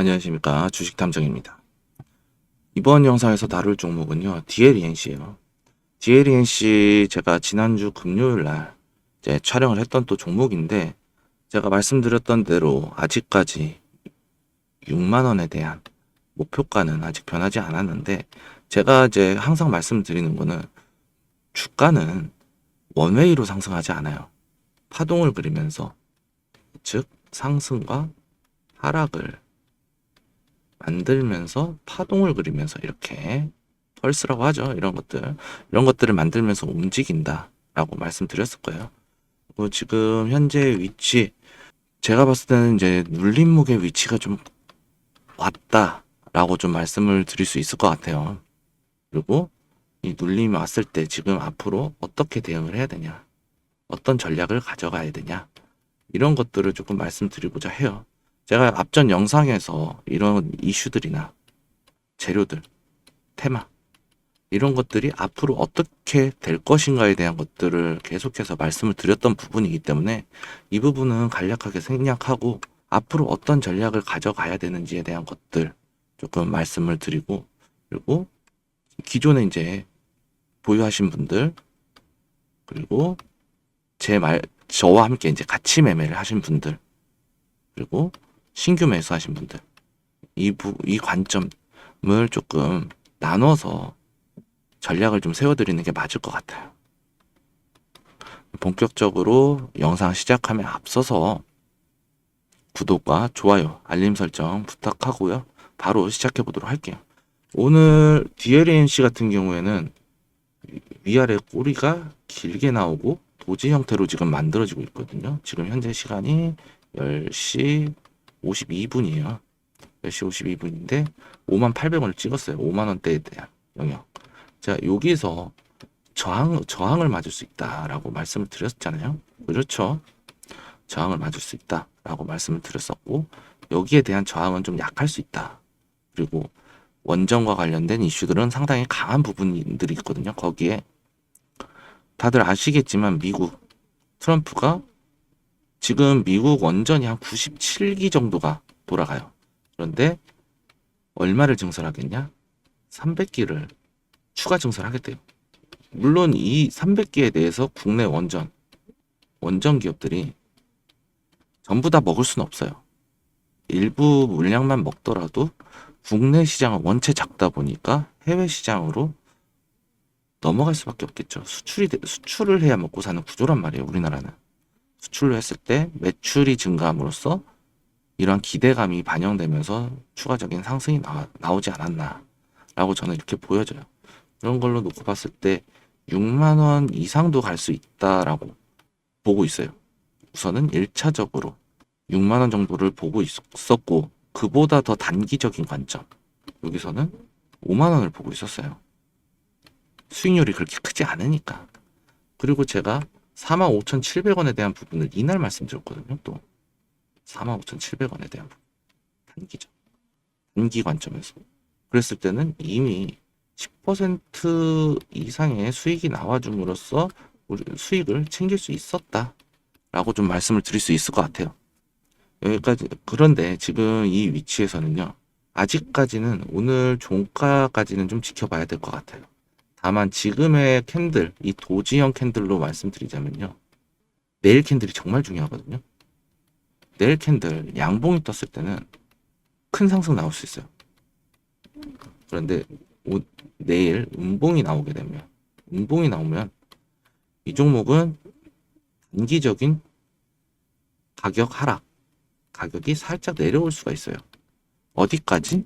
안녕하십니까. 주식탐정입니다. 이번 영상에서 다룰 종목은요, DLENC예요. DLENC 제가 지난주 금요일 날 이제 촬영을 했던 또 종목인데, 제가 말씀드렸던 대로 아직까지 6만 원에 대한 목표가는 아직 변하지 않았는데, 제가 이제 항상 말씀드리는 거는 주가는 원웨이로 상승하지 않아요. 파동을 그리면서, 즉 상승과 하락을 만들면서 파동을 그리면서 이렇게 펄스라고 하죠. 이런 것들을 만들면서 움직인다라고 말씀드렸을 거예요. 그리고 지금 현재 위치, 제가 봤을 때는 이제 눌림목의 위치가 좀 왔다라고 좀 말씀을 드릴 수 있을 것 같아요. 그리고 이 눌림이 왔을 때 지금 앞으로 어떻게 대응을 해야 되냐, 어떤 전략을 가져가야 되냐, 이런 것들을 조금 말씀드리고자 해요. 제가 앞전 영상에서 이런 이슈들이나 재료들, 테마, 이런 것들이 앞으로 어떻게 될 것인가에 대한 것들을 계속해서 말씀을 드렸던 부분이기 때문에 이 부분은 간략하게 생략하고 앞으로 어떤 전략을 가져가야 되는지에 대한 것들 조금 말씀을 드리고, 그리고 기존에 이제 보유하신 분들, 그리고 저와 함께 이제 같이 매매를 하신 분들, 그리고 신규 매수하신 분들, 이 관점을 조금 나눠서 전략을 좀 세워드리는 게 맞을 것 같아요. 본격적으로 영상 시작함에 앞서서 구독과 좋아요, 알림 설정 부탁하고요. 바로 시작해 보도록 할게요. 오늘 DLNC 같은 경우에는 위아래 꼬리가 길게 나오고 도지 형태로 지금 만들어지고 있거든요. 지금 현재 시간이 10시 52분이에요. 10시 52분인데 58,000원을 찍었어요. 5만원대에 대한 영역. 자, 여기서 저항을 맞을 수 있다라고 말씀을 드렸잖아요. 그렇죠. 저항을 맞을 수 있다라고 말씀을 드렸었고, 여기에 대한 저항은 좀 약할 수 있다. 그리고 원전과 관련된 이슈들은 상당히 강한 부분들이 있거든요. 거기에 다들 아시겠지만 미국 트럼프가 지금 미국 원전이 한 97기 정도가 돌아가요. 그런데 얼마를 증설하겠냐? 300기를 추가 증설하겠대요. 물론 이 300기에 대해서 국내 원전 기업들이 전부 다 먹을 수는 없어요. 일부 물량만 먹더라도 국내 시장은 원체 작다 보니까 해외 시장으로 넘어갈 수밖에 없겠죠. 수출을 해야 먹고 사는 구조란 말이에요. 우리나라는. 수출을 했을 때 매출이 증가함으로써 이러한 기대감이 반영되면서 추가적인 상승이 나오지 않았나라고 저는 이렇게 보여져요. 그런 걸로 놓고 봤을 때 6만 원 이상도 갈 수 있다라고 보고 있어요. 우선은 1차적으로 6만 원 정도를 보고 있었고, 그보다 더 단기적인 관점, 여기서는 5만 원을 보고 있었어요. 수익률이 그렇게 크지 않으니까. 그리고 제가 45,700원에 대한 부분을 이날 말씀드렸거든요. 또 45,700원에 대한 부분, 단기 관점에서 그랬을 때는 이미 10% 이상의 수익이 나와줌으로써 우리 수익을 챙길 수 있었다라고 좀 말씀을 드릴 수 있을 것 같아요. 여기까지. 그런데 지금 이 위치에서는요, 아직까지는 오늘 종가까지는 좀 지켜봐야 될 것 같아요. 다만 지금의 캔들, 이 도지형 캔들로 말씀드리자면요, 내일 캔들이 정말 중요하거든요. 내일 캔들 양봉이 떴을 때는 큰 상승 나올 수 있어요. 그런데 내일 음봉이 나오면 이 종목은 단기적인 가격 하락, 가격이 살짝 내려올 수가 있어요. 어디까지?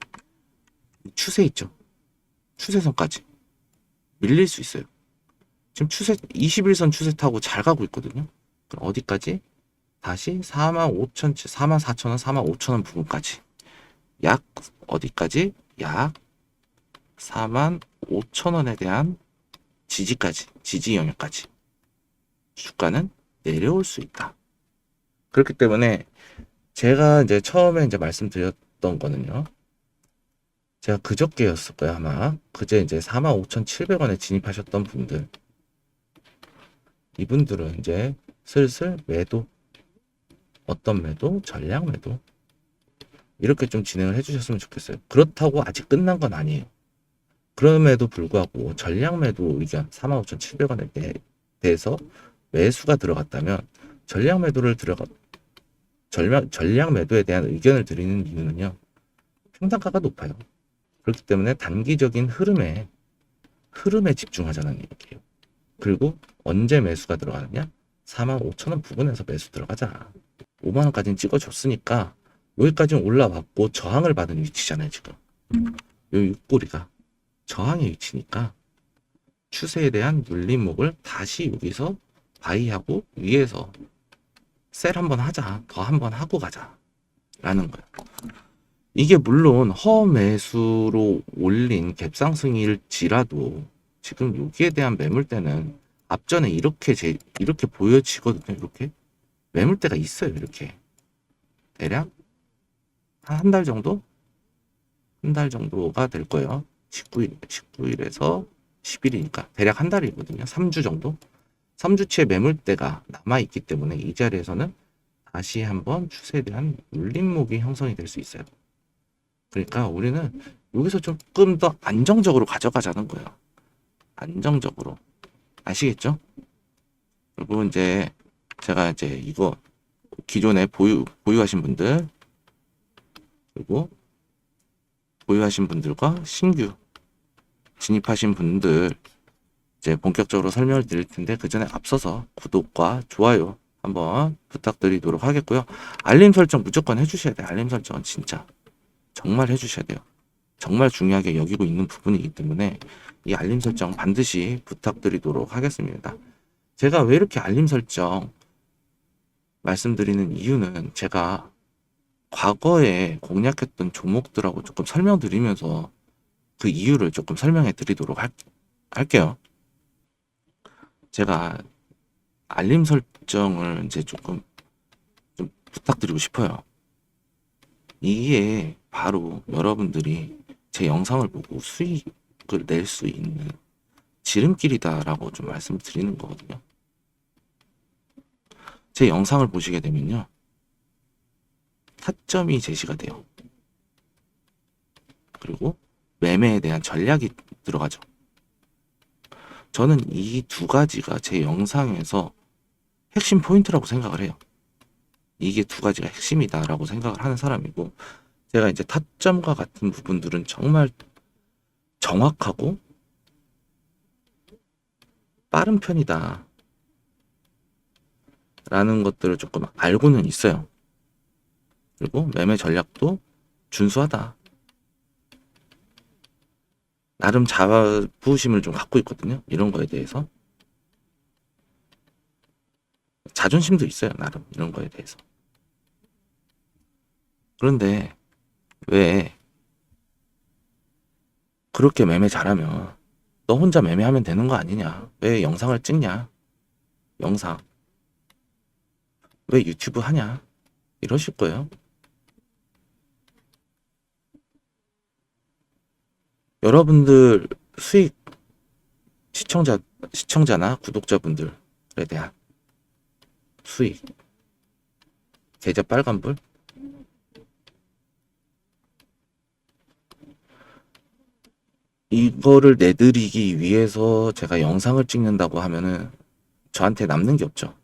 추세 있죠. 추세선까지 밀릴 수 있어요. 지금 21선 추세 타고 잘 가고 있거든요. 그럼 어디까지? 다시 44,000원, 45,000원 부분까지. 약 어디까지? 약 45,000원에 대한 지지 영역까지 주가는 내려올 수 있다. 그렇기 때문에 제가 이제 처음에 이제 말씀드렸던 거는요, 제가 그저께였을 거예요. 아마 그제 이제 45,700원에 진입하셨던 분들, 이분들은 이제 슬슬 매도, 어떤 매도? 전략 매도, 이렇게 좀 진행을 해주셨으면 좋겠어요. 그렇다고 아직 끝난 건 아니에요. 그럼에도 불구하고 전량 매도 의견 45,700원에 대해서 매수가 들어갔다면 전량 매도를 전량 매도에 대한 의견을 드리는 이유는요. 평단가가 높아요. 그렇기 때문에 단기적인 흐름에 집중하자는 얘기예요. 그리고 언제 매수가 들어가느냐? 45,000원 부근에서 매수 들어가자. 5만원까지는 찍어줬으니까 여기까지는 올라왔고 저항을 받은 위치잖아요. 지금 요 육고리가 저항의 위치니까 추세에 대한 눌림목을 다시 여기서 바이하고 위에서 셀 한번 하자, 더 한번 하고 가자 라는 거예요. 이게 물론 허매수로 올린 갭상승일지라도 지금 여기에 대한 매물대는 앞전에 이렇게 보여지거든요. 이렇게 매물대가 있어요. 이렇게 대략 한 달 정도? 한 달 정도가 될 거예요. 19일에서 10일이니까 대략 한 달이거든요. 3주 정도? 3주치의 매물대가 남아있기 때문에 이 자리에서는 다시 한번 추세에 대한 눌림목이 형성이 될 수 있어요. 그러니까 우리는 여기서 조금 더 안정적으로 가져가자는 거예요. 안정적으로. 아시겠죠? 그리고 이제 제가 이제 이거 기존에 보유하신 분들, 그리고 보유하신 분들과 신규 진입하신 분들 이제 본격적으로 설명을 드릴 텐데 그 전에 앞서서 구독과 좋아요 한번 부탁드리도록 하겠고요. 알림 설정 무조건 해주셔야 돼요. 알림 설정은 진짜 정말 해주셔야 돼요. 정말 중요하게 여기고 있는 부분이기 때문에 이 알림 설정 반드시 부탁드리도록 하겠습니다. 제가 왜 이렇게 알림 설정 말씀드리는 이유는 제가 과거에 공략했던 종목들하고 조금 설명드리면서 그 이유를 조금 설명해 드리도록 할게요. 제가 알림 설정을 이제 조금 좀 부탁드리고 싶어요. 이게 바로 여러분들이 제 영상을 보고 수익을 낼 수 있는 지름길이다라고 좀 말씀드리는 거거든요. 제 영상을 보시게 되면요. 타점이 제시가 돼요. 그리고 매매에 대한 전략이 들어가죠. 저는 이 두 가지가 제 영상에서 핵심 포인트라고 생각을 해요. 이게 두 가지가 핵심이다라고 생각을 하는 사람이고, 제가 이제 타점과 같은 부분들은 정말 정확하고 빠른 편이다 라는 것들을 조금 알고는 있어요. 그리고 매매 전략도 준수하다. 나름 자부심을 좀 갖고 있거든요. 이런 거에 대해서. 자존심도 있어요. 나름 이런 거에 대해서. 그런데 왜 그렇게 매매 잘하면 너 혼자 매매하면 되는 거 아니냐? 왜 영상을 찍냐? 영상. 왜 유튜브 하냐? 이러실 거예요. 여러분들 수익 시청자나 구독자분들에 대한 수익 계좌 빨간불 이거를 내드리기 위해서 제가 영상을 찍는다고 하면은 저한테 남는 게 없죠.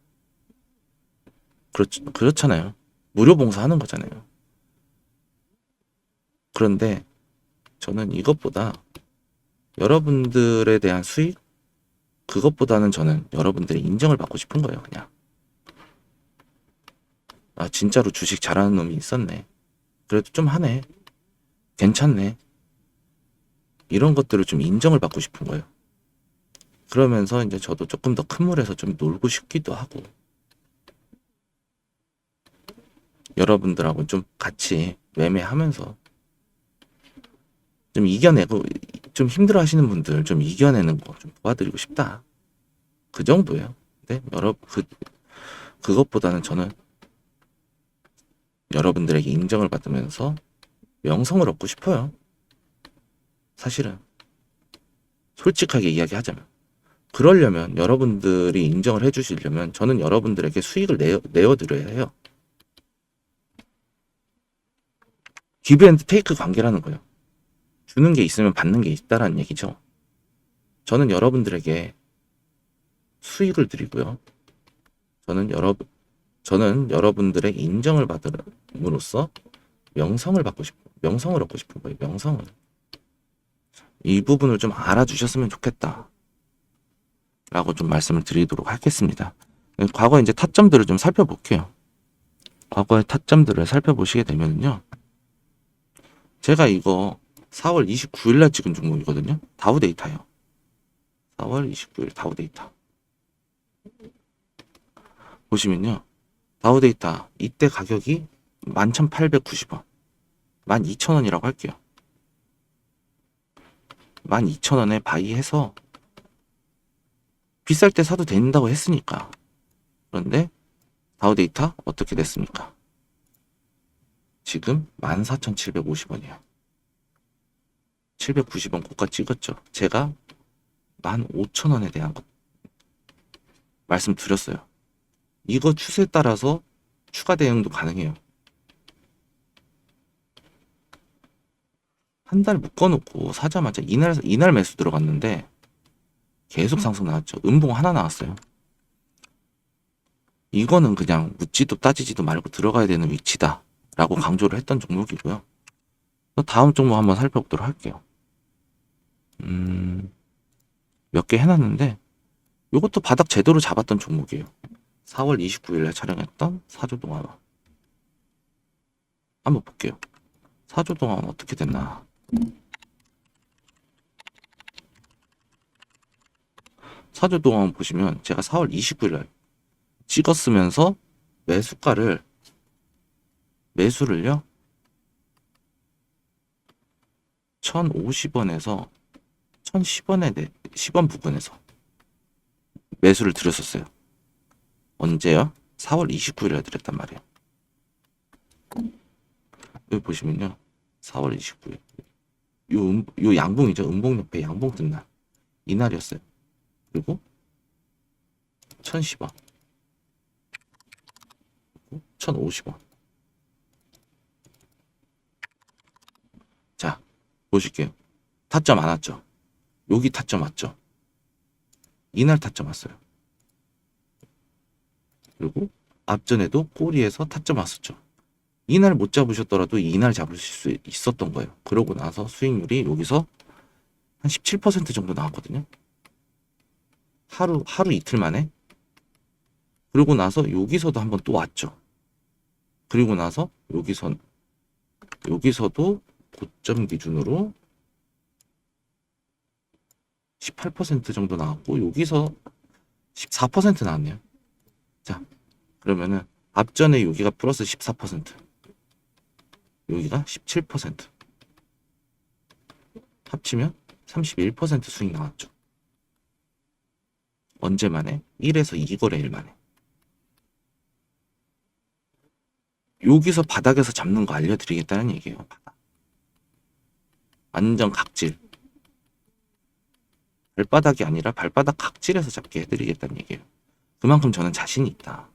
그렇잖아요. 무료 봉사하는 거잖아요. 그런데 저는 이것보다 여러분들에 대한 수익 그것보다는 저는 여러분들의 인정을 받고 싶은 거예요. 그냥 아 진짜로 주식 잘하는 놈이 있었네. 그래도 좀 하네. 괜찮네. 이런 것들을 좀 인정을 받고 싶은 거예요. 그러면서 이제 저도 조금 더 큰 물에서 좀 놀고 싶기도 하고 여러분들하고 좀 같이 매매하면서 좀 이겨내고 좀 힘들어 하시는 분들 좀 이겨내는 거 좀 도와드리고 싶다. 그 정도예요. 근데 그것보다는 저는 여러분들에게 인정을 받으면서 명성을 얻고 싶어요. 사실은 솔직하게 이야기하자면 그러려면 여러분들이 인정을 해주시려면 저는 여러분들에게 수익을 내어드려야 해요. 기브 앤드 테이크 관계라는 거예요. 주는 게 있으면 받는 게 있다라는 얘기죠. 저는 여러분들에게 수익을 드리고요. 저는 여러분들의 인정을 받음으로써 명성을 얻고 싶은 거예요. 명성을. 이 부분을 좀 알아주셨으면 좋겠다. 라고 좀 말씀을 드리도록 하겠습니다. 과거 이제 타점들을 좀 살펴볼게요. 과거의 타점들을 살펴보시게 되면요. 제가 이거 4월 29일 날 찍은 종목이거든요. 다우데이터요. 4월 29일 다우데이터. 보시면요. 다우데이터 이때 가격이 11,890원. 12,000원이라고 할게요. 12,000원에 바이해서 비쌀 때 사도 된다고 했으니까. 그런데 다우데이터 어떻게 됐습니까? 지금 14,750원이에요. 790원 고가 찍었죠. 제가 15,000원에 대한 것 말씀드렸어요. 이거 추세에 따라서 추가 대응도 가능해요. 한 달 묶어놓고 사자마자 이날 매수 들어갔는데 계속 상승 나왔죠. 음봉 하나 나왔어요. 이거는 그냥 묻지도 따지지도 말고 들어가야 되는 위치다 라고 강조를 했던 종목이고요. 다음 종목 한번 살펴보도록 할게요. 몇 개 해놨는데 이것도 바닥 제대로 잡았던 종목이에요. 4월 29일에 촬영했던 사조동화와 한번 볼게요. 사조동화는 어떻게 됐나. 사조동화 보시면 제가 4월 29일에 찍었으면서 매수를요 1050원에서 1010원 부근에서 매수를 드렸었어요. 언제요? 4월 29일에 드렸단 말이에요. 여기 보시면요 4월 29일 요 양봉이죠. 음봉 옆에 양봉 뜬 날 이날이었어요. 그리고 1010원 1050원. 자 보실게요. 타점 안 왔죠. 여기 타점 왔죠. 이날 타점 왔어요. 그리고 앞전에도 꼬리에서 타점 왔었죠. 이날 못 잡으셨더라도 이날 잡으실 수 있었던 거예요. 그러고 나서 수익률이 여기서 한 17% 정도 나왔거든요. 하루 이틀 만에. 그리고 나서 여기서도 한번 또 왔죠. 그리고 나서 여기서도 고점 기준으로 18% 정도 나왔고 여기서 14% 나왔네요. 자, 그러면은 앞전에 여기가 플러스 14%, 여기가 17%, 합치면 31% 수익 나왔죠. 언제 만에? 1에서 2거래일 만에. 여기서 바닥에서 잡는 거 알려드리겠다는 얘기예요. 완전 각질. 발바닥이 아니라 발바닥 각질에서 잡게 해드리겠다는 얘기예요. 그만큼 저는 자신이 있다.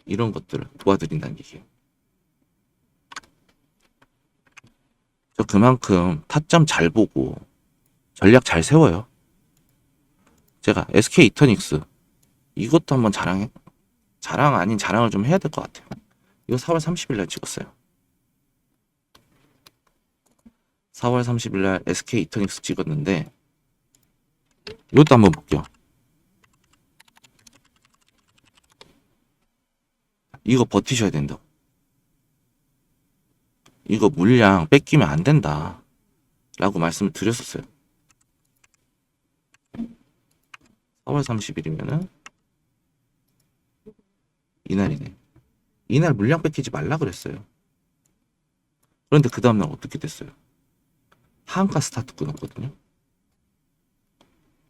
이런 것들을 도와드린다는 얘기예요. 저 그만큼 타점 잘 보고 전략 잘 세워요. 제가 SK 이터닉스 이것도 한번 자랑 아닌 자랑을 좀 해야 될 것 같아요. 이거 4월 30일 날 찍었어요. 4월 30일 날 SK 이터닉스 찍었는데 이것도 한번 볼게요. 이거 버티셔야 된다. 이거 물량 뺏기면 안 된다 라고 말씀을 드렸었어요. 4월 30일이면은 이날이네. 이날 물량 뺏기지 말라 그랬어요. 그런데 그 다음날 어떻게 됐어요? 하한가 스타트 끊었거든요.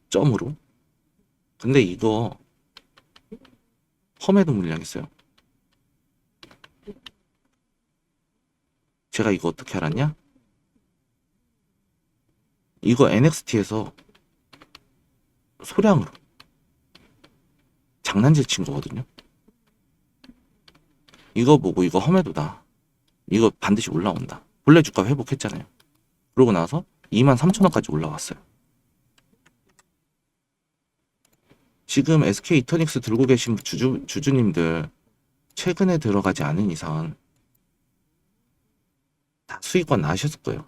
점으로. 근데 이거 펌에도 물량 있어요. 제가 이거 어떻게 알았냐? 이거 NXT에서 소량으로 장난질 친 거거든요. 이거 보고 이거 험해도다. 이거 반드시 올라온다. 본래 주가 회복했잖아요. 그러고 나서 23,000원까지 올라왔어요. 지금 SK 이터닉스 들고 계신 주주님들 최근에 들어가지 않은 이상 다 수익권 나셨을 거예요.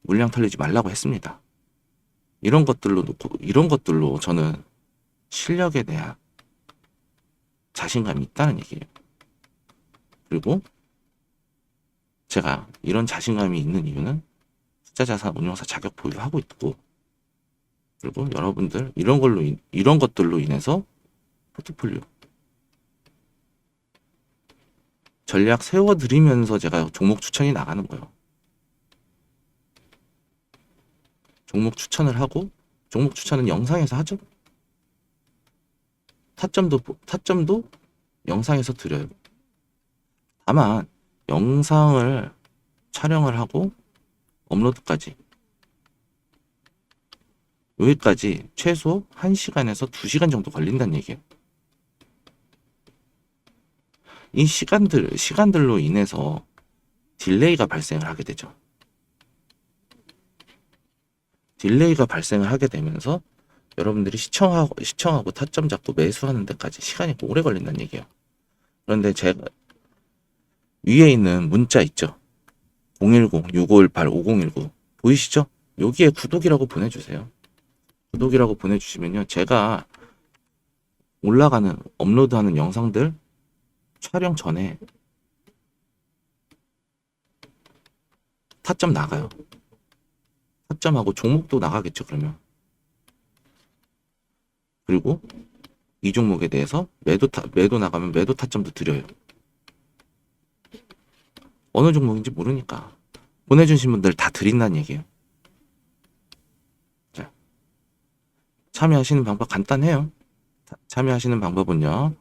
물량 털리지 말라고 했습니다. 이런 것들로 저는 실력에 대한 자신감이 있다는 얘기예요. 그리고 제가 이런 자신감이 있는 이유는 숫자자산 운용사 자격 보유하고 있고, 그리고 여러분들 이런 것들로 인해서 포트폴리오 전략 세워드리면서 제가 종목 추천이 나가는 거예요. 종목 추천을 하고, 종목 추천은 영상에서 하죠. 타점도 영상에서 드려요. 다만 영상을 촬영을 하고 업로드까지 여기까지 최소 1시간에서 2시간 정도 걸린다는 얘기예요. 이 시간들로 인해서 딜레이가 발생을 하게 되죠. 딜레이가 발생을 하게 되면서 여러분들이 시청하고 타점 잡고 매수하는 데까지 시간이 오래 걸린다는 얘기예요. 그런데 제가 위에 있는 문자 있죠? 010-6518-5019 보이시죠? 여기에 구독이라고 보내주세요. 구독이라고 보내주시면요, 제가 업로드하는 영상들 촬영 전에 타점 나가요. 타점하고 종목도 나가겠죠, 그러면. 그리고 이 종목에 대해서 매도 나가면 매도 타점도 드려요. 어느 종목인지 모르니까 보내주신 분들 다 드린다는 얘기예요. 자, 참여하시는 방법 간단해요. 참여하시는 방법은요,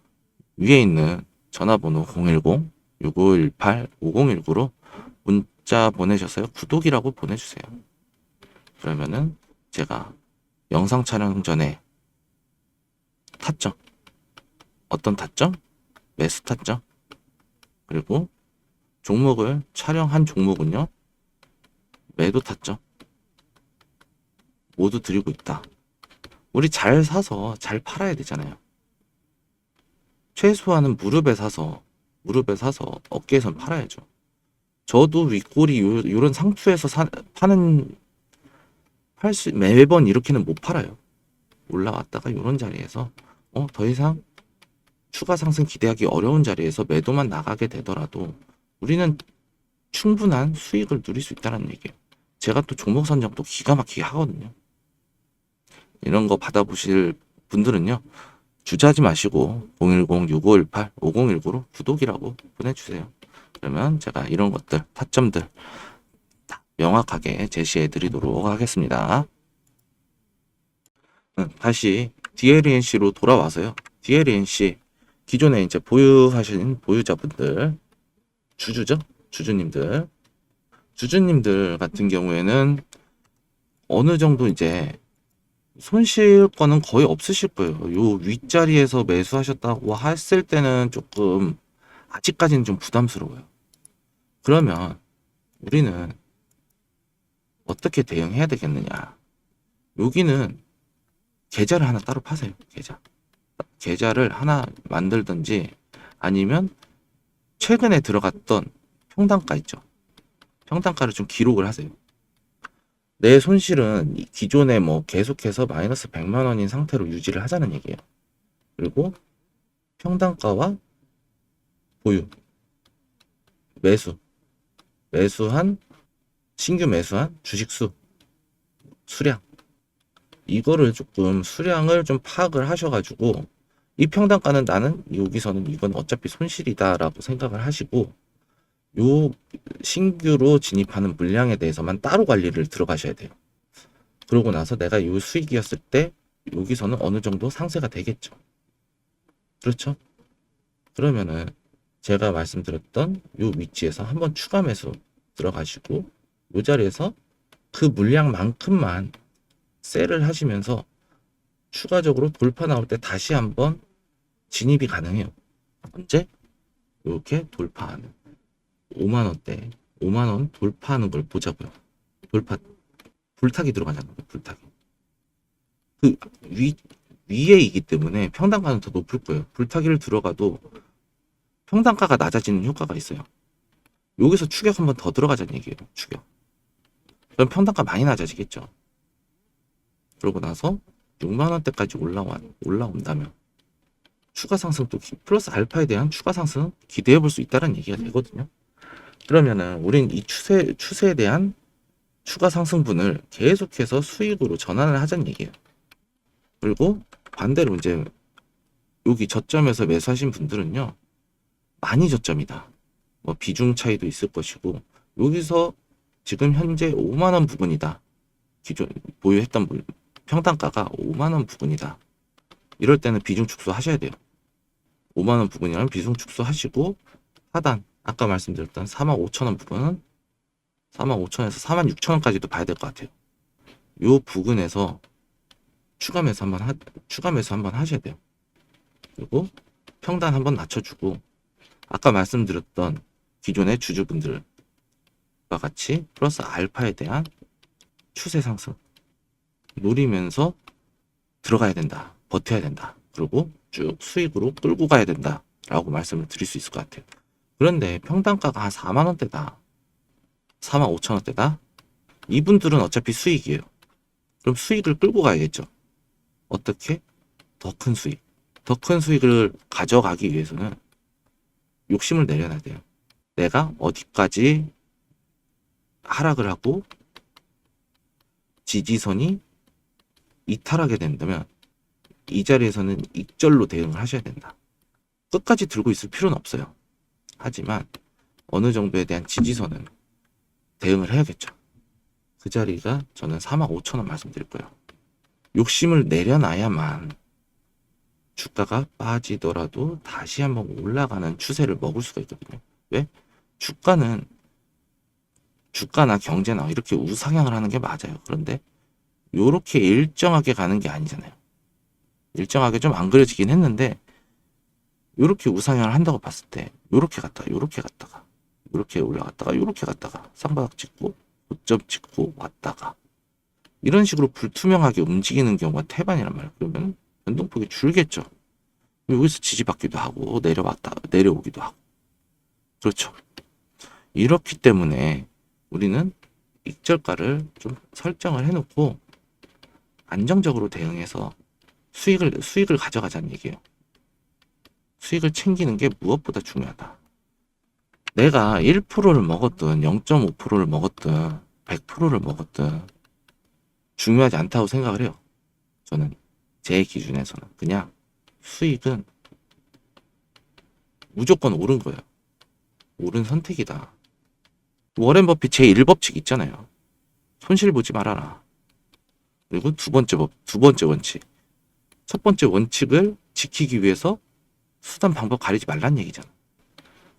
위에 있는 전화번호 010-6518-5019로 문자 보내셔서요, 구독이라고 보내주세요. 그러면은 제가 영상 촬영 전에 타점, 어떤 타점? 매수 타점. 그리고 종목을 촬영한 종목은요, 매도 타점 모두 드리고 있다. 우리 잘 사서 잘 팔아야 되잖아요. 최소한은 무릎에 사서 어깨에선 팔아야죠. 저도 윗골이 요런 상투에서 매번 이렇게는 못 팔아요. 올라왔다가 요런 자리에서 더 이상 추가 상승 기대하기 어려운 자리에서 매도만 나가게 되더라도 우리는 충분한 수익을 누릴 수 있다는 얘기예요. 제가 또 종목 선정도 기가 막히게 하거든요. 이런 거 받아보실 분들은요, 주저하지 마시고 010-6518-5019로 구독이라고 보내주세요. 그러면 제가 이런 것들, 타점들 다 명확하게 제시해 드리도록 하겠습니다. 다시 DLNC로 돌아와서요. DLNC 기존에 이제 보유하신 보유자분들, 주주님들 같은 경우에는 어느 정도 이제 손실 거는 거의 없으실 거예요. 요 윗자리에서 매수하셨다고 했을 때는 조금 아직까지는 좀 부담스러워요. 그러면 우리는 어떻게 대응해야 되겠느냐? 여기는 계좌를 하나 따로 파세요. 계좌를 하나 만들든지, 아니면 최근에 들어갔던 평단가 있죠. 평단가를 좀 기록을 하세요. 내 손실은 기존에 계속해서 마이너스 100만 원인 상태로 유지를 하자는 얘기예요. 그리고 평단가와 보유, 신규 매수한 주식수, 수량, 이거를 조금 수량을 좀 파악을 하셔가지고, 이 평단가는 나는 여기서는 이건 어차피 손실이다라고 생각을 하시고, 요 신규로 진입하는 물량에 대해서만 따로 관리를 들어가셔야 돼요. 그러고 나서 내가 요 수익이었을 때 여기서는 어느 정도 상세가 되겠죠. 그렇죠? 그러면은 제가 말씀드렸던 요 위치에서 한번 추가 매수 들어가시고, 요 자리에서 그 물량만큼만 셀을 하시면서 추가적으로 돌파 나올 때 다시 한번 진입이 가능해요. 언제? 이렇게 돌파하는 5만 원대 5만 원 돌파하는 걸 보자고요. 돌파 불타기 들어가잖아요. 불타기. 그 위에이기 때문에 평단가는 더 높을 거예요. 불타기를 들어가도 평단가가 낮아지는 효과가 있어요. 여기서 추격 한번 더 들어가자는 얘기예요. 추격. 그럼 평단가 많이 낮아지겠죠. 그러고 나서 6만 원대까지 올라온다면 추가 상승 또 플러스 알파에 대한 추가 상승 기대해 볼 수 있다는 얘기가 되거든요. 그러면은 우린 이 추세에 대한 추가 상승분을 계속해서 수익으로 전환을 하자는 얘기예요. 그리고 반대로 이제 여기 저점에서 매수하신 분들은요, 많이 저점이다. 뭐 비중 차이도 있을 것이고, 여기서 지금 현재 5만 원 부근이다. 기존 보유했던 평단가가 5만 원 부근이다. 이럴 때는 비중 축소하셔야 돼요. 5만 원 부근이라면 비중 축소하시고 하단 아까 말씀드렸던 4만 5천 원 부근은 4만 5천에서 4만 6천 원까지도 봐야 될 것 같아요. 요 부근에서 추가 매수 한번 하셔야 돼요. 그리고 평단 한번 낮춰주고 아까 말씀드렸던 기존의 주주분들과 같이 플러스 알파에 대한 추세 상승 노리면서 들어가야 된다. 버텨야 된다. 그리고 쭉 수익으로 끌고 가야 된다. 라고 말씀을 드릴 수 있을 것 같아요. 그런데 평단가가 한 4만 원대다. 4만 5천 원대다. 이분들은 어차피 수익이에요. 그럼 수익을 끌고 가야겠죠. 어떻게? 더 큰 수익. 더 큰 수익을 가져가기 위해서는 욕심을 내려놔야 돼요. 내가 어디까지 하락을 하고 지지선이 이탈하게 된다면 이 자리에서는 익절로 대응을 하셔야 된다. 끝까지 들고 있을 필요는 없어요. 하지만 어느 정도에 대한 지지선은 대응을 해야겠죠. 그 자리가 저는 4만 5천 원 말씀드릴 거예요. 욕심을 내려놔야만 주가가 빠지더라도 다시 한번 올라가는 추세를 먹을 수가 있거든요. 왜? 주가나 경제나 이렇게 우상향을 하는 게 맞아요. 그런데 요렇게 일정하게 가는 게 아니잖아요. 일정하게 좀 안 그려지긴 했는데 요렇게 우상향을 한다고 봤을 때 요렇게 갔다가 요렇게 올라갔다가 요렇게 갔다가 쌍바닥 찍고 고점 찍고 왔다가 이런 식으로 불투명하게 움직이는 경우가 태반이란 말이에요. 그러면 변동폭이 줄겠죠. 여기서 지지받기도 하고 내려오기도 하고 그렇죠. 이렇기 때문에 우리는 익절가를 좀 설정을 해놓고 안정적으로 대응해서 수익을 가져가자는 얘기예요. 수익을 챙기는 게 무엇보다 중요하다. 내가 1%를 먹었든 0.5%를 먹었든 100%를 먹었든 중요하지 않다고 생각을 해요. 저는 제 기준에서는 그냥 수익은 무조건 옳은 거예요. 옳은 선택이다. 워렌 버핏 제1법칙 있잖아요. 손실 보지 말아라. 그리고 두 번째 원칙. 첫 번째 원칙을 지키기 위해서 수단 방법 가리지 말란 얘기잖아.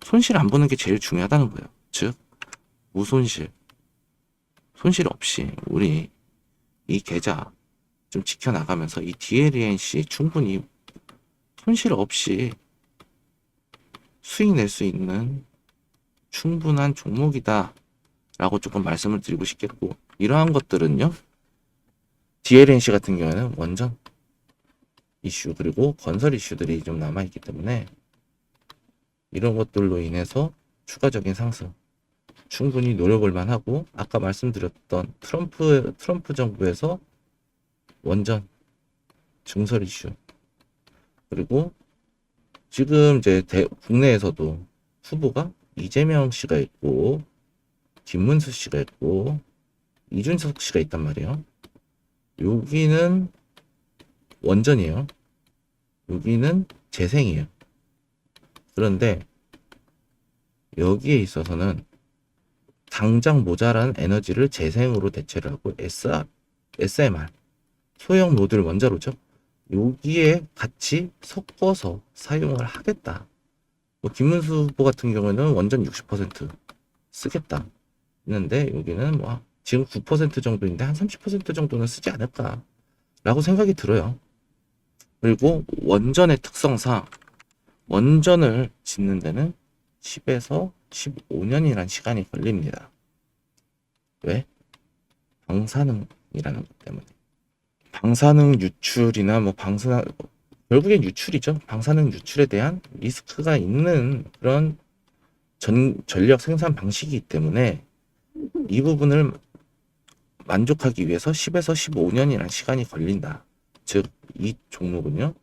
손실 안 보는 게 제일 중요하다는 거예요. 즉 무손실, 손실 없이 우리 이 계좌 좀 지켜나가면서 이 DLNC 충분히 손실 없이 수익 낼 수 있는 충분한 종목이다 라고 조금 말씀을 드리고 싶겠고, 이러한 것들은요 DLNC 같은 경우에는 원전 이슈 그리고 건설 이슈들이 좀 남아있기 때문에 이런 것들로 인해서 추가적인 상승 충분히 노려볼 만하고, 아까 말씀드렸던 트럼프 정부에서 원전 증설 이슈 그리고 지금 이제 국내에서도 후보가 이재명 씨가 있고 김문수 씨가 있고 이준석 씨가 있단 말이에요. 여기는 원전이에요. 여기는 재생이에요. 그런데 여기에 있어서는 당장 모자란 에너지를 재생으로 대체를 하고 SMR 소형 모듈 원자로죠. 여기에 같이 섞어서 사용을 하겠다. 뭐 김문수 후보 같은 경우에는 원전 60% 쓰겠다 했는데 여기는 뭐 지금 9% 정도인데 한 30% 정도는 쓰지 않을까 라고 생각이 들어요. 그리고 원전의 특성상 원전을 짓는 데는 10에서 15년이란 시간이 걸립니다. 왜? 방사능이라는 것 때문에. 방사능 유출이나 결국엔 유출이죠. 방사능 유출에 대한 리스크가 있는 그런 전력 생산 방식이기 때문에 이 부분을 만족하기 위해서 10에서 15년이라는 시간이 걸린다. 즉, 이 종목은요,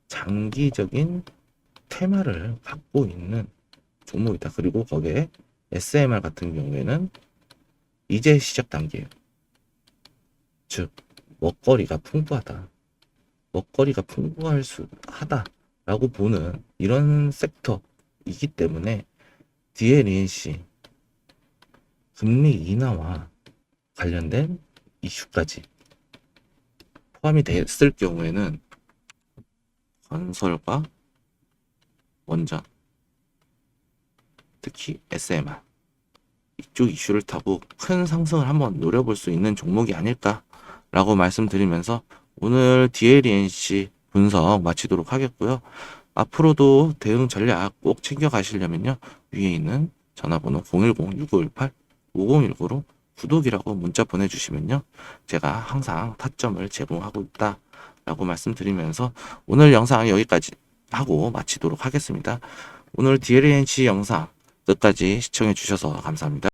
장기적인 테마를 갖고 있는 종목이다. 그리고 거기에 SMR 같은 경우에는 이제 시작 단계예요. 즉, 먹거리가 풍부하다. 먹거리가 하다라고 보는 이런 섹터이기 때문에 DLNC 금리 인하와 관련된 이슈까지 포함이 됐을 경우에는 건설과 원전, 특히 SMR 이쪽 이슈를 타고 큰 상승을 한번 노려볼 수 있는 종목이 아닐까라고 말씀드리면서 오늘 DLNC 분석 마치도록 하겠고요. 앞으로도 대응 전략 꼭 챙겨 가시려면요, 위에 있는 전화번호 010-6518-5019로 구독이라고 문자 보내주시면요, 제가 항상 타점을 제공하고 있다라고 말씀드리면서 오늘 영상 여기까지 하고 마치도록 하겠습니다. 오늘 DLNC 영상 끝까지 시청해 주셔서 감사합니다.